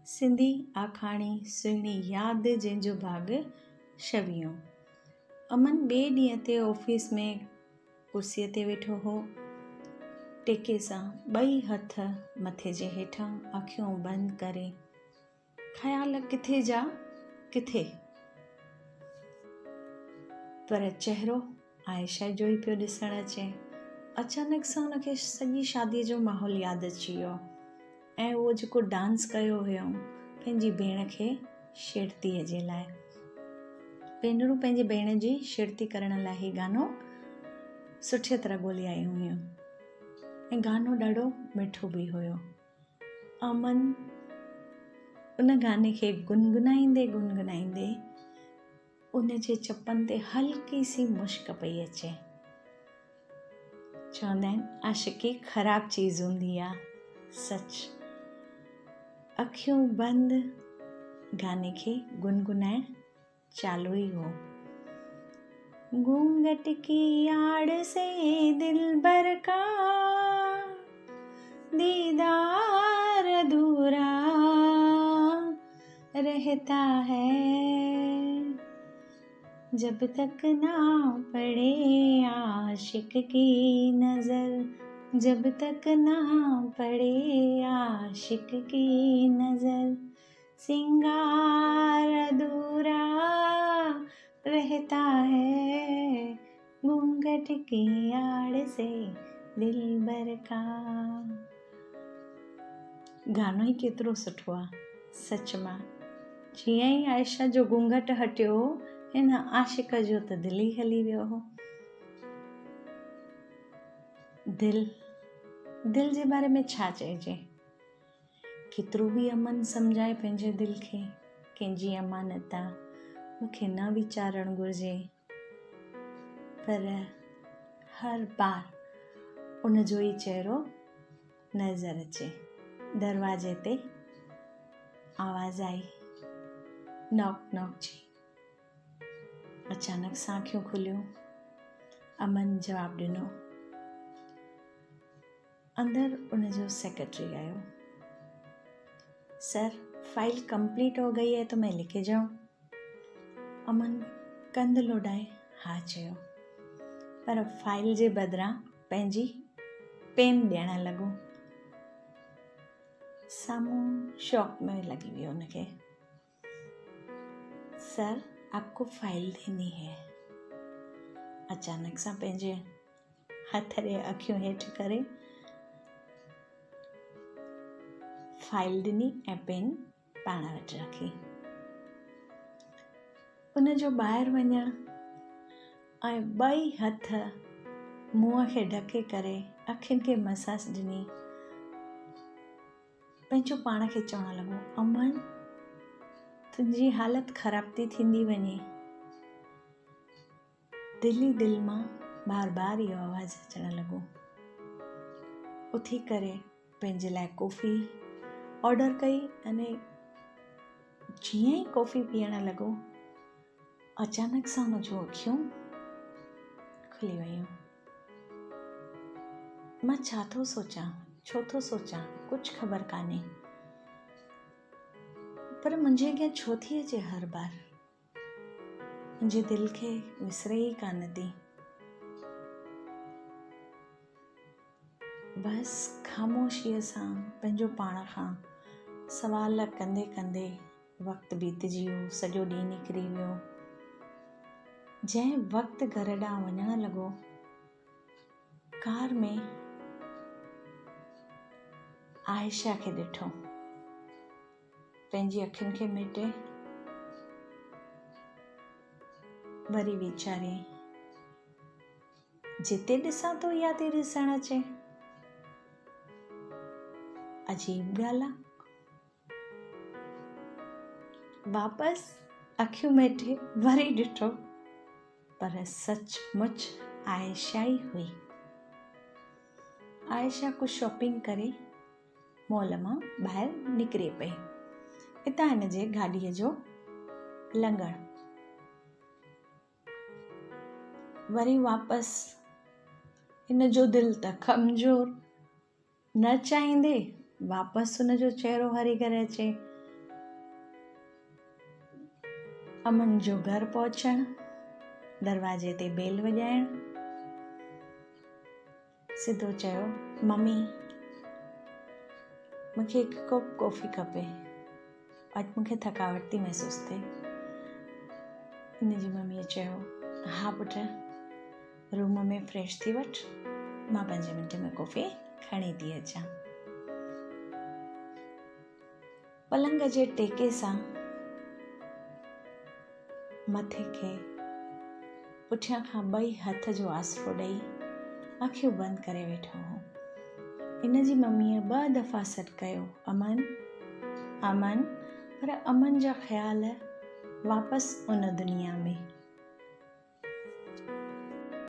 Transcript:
सिंधी आखाणी सुहिणी यादि जंहिंजो भाग छवियो। अमन ॿिए ॾींहं ते ऑफिस में कुर्सीअ ते वेठो हो, टेके सां ॿई हथ मथे जे हेठां अखियूं बंदि करे। ख़्याल किथे जा किथे, पर चहिरो आयशा जो ई पियो ॾिसण अचे। अचानक सां हुनखे सॼी शादीअ जो माहौल यादि अची वियो ऐं उहो जेको डांस कयो हुयऊं पंहिंजी भेण खे शिरतीअ जे लाइ। भेनरूं पंहिंजी भेण जी शिरती करण लाइ ही गानो सुठी तरह ॻोल्हे आयूं हुयूं ऐं गानो ॾाढो मिठो बि हुयो। अमन उन गाने खे गुनगुनाईंदे गुनगुनाईंदे उन जे चपनि ते हल्की सी मुश्क पई अचे। चवंदा आहिनि आशिकी ख़राब चीज़ हूंदी आहे, सच। अखियूं बंदि गाने खे गुनगुनाइण चालू ई हो। घूंघट की आड़ से दिलबर का दीदार अधूरा रहता है, जब तक ना पड़े आशिक की नजर, जब तक ना पड़े आशिक की नजर, सिंगार अधूरा रहता है, घूंघट की आड़ से दिलबर का। गानो ई केतिरो सुठो आहे, सच मां। जीअं ई आयशा जो घूंघट हटियो, हिन आशिक जो त दिल ई हली वियो हो। दिल जे बारे में छा चइजे। केतिरो बि अमन सम्झाए पंहिंजे दिल खे, कंहिंजी अमानत आहे, मूंखे न वीचारणु घुरिजे, पर हर बार उन जो ई चहिरो नज़र अचे। दरवाजे ते आवाज़ आई, नॉक नॉक जी। अचानक सां अखियूं खुलियूं। अमन जवाबु ॾिनो। अंदर उन जो सेक्रेटरी आयो। सर, फाइल कंप्लीट हो गई है तो मैं लिखे जाऊं? अमन कंध लोडाए हा चयो, पर फाइल जे बदिरां पंहिंजी पेन ॾियण लॻो। साम्हूं शॉक में लगी वियो उनखे। सर, आपको फाइल देनी है। अचानक सां पंहिंजे हथ ॾे अखियूं हेठि करे फाइल ॾिनी ऐं पेन पाण वटि रखी। उन जो ॿाहिरि वञणु ऐं ॿई हथ मुंहं खे ढके करे अखियुनि खे मसाज ॾिनी। पंहिंजो पाण खे चवणु लॻो, अमन, तुंहिंजी हालत ख़राब थी थींदी वञे। दिल ई दिल मां बार बार इहो आवाज़ अचणु लॻो। उथी करे पंहिंजे लाइ कॉफ़ी ऑर्डर कई अने जीअं ई कॉफ़ी पीअण लॻो, अचानक सां मुंहिंजो अखियूं खुली वयूं। मां छा थो सोचां, छो थो सोचां, कुझु ख़बर कान्हे, पर मुंहिंजे अॻियां छो थी अचे हर बार। मुंहिंजे दिलि खे विसरे ई कान थी। बसि ख़ामोशीअ सां पंहिंजो पाण खां सवाल कंदे कंदे वक़्तु बीतजी वियो, सॼो ॾींहुं निकिरी वियो। जंहिं वक़्तु घर ॾांहुं वञणु लॻो, कार में आयशा खे ॾिठो। पंहिंजी अखियुनि खे मिटे वरी वीचारे, जिते ॾिसां तो या थी ॾिसण अचे। अजीब ॻाल्हि आहे। वापसि अखियूं मेटे वरी ॾिठो, पर सचमुच आयशा ई हुई। आयशा कुझु शॉपिंग करे मॉल मां ॿाहिरि निकिरे पई। हितां हिन जे गाॾीअ जो लंघण। वरी वापसि हिन जो दिलि त कमज़ोर, न चाहींदे वापसि हुन जो चहिरो हरी करे अचे। अमन जो घर पहुचणु, दरवाजे ते बेल वॼाइण, सिधो चयो, मम्मी मूंखे हिकु कोप कॉफ़ी खपे, अॼु मूंखे थकावट थी महसूसु थिए। हिनजी मम्मीअ चयो, हा पुटु, रूम में फ्रेश थी वठ, मां 5 मिंट में कॉफ़ी खणी थी अचां। पलंग जे टेके सां मथे खे पुठियां खां 2 हथ जो आसरो ॾेई अखियूं बंदि करे वेठो हो। हिनजी मम्मीअ 2 दफ़ा सॾु कयो, अमन अमन, पर अमन जा ख़्याल वापसि उन दुनिया में।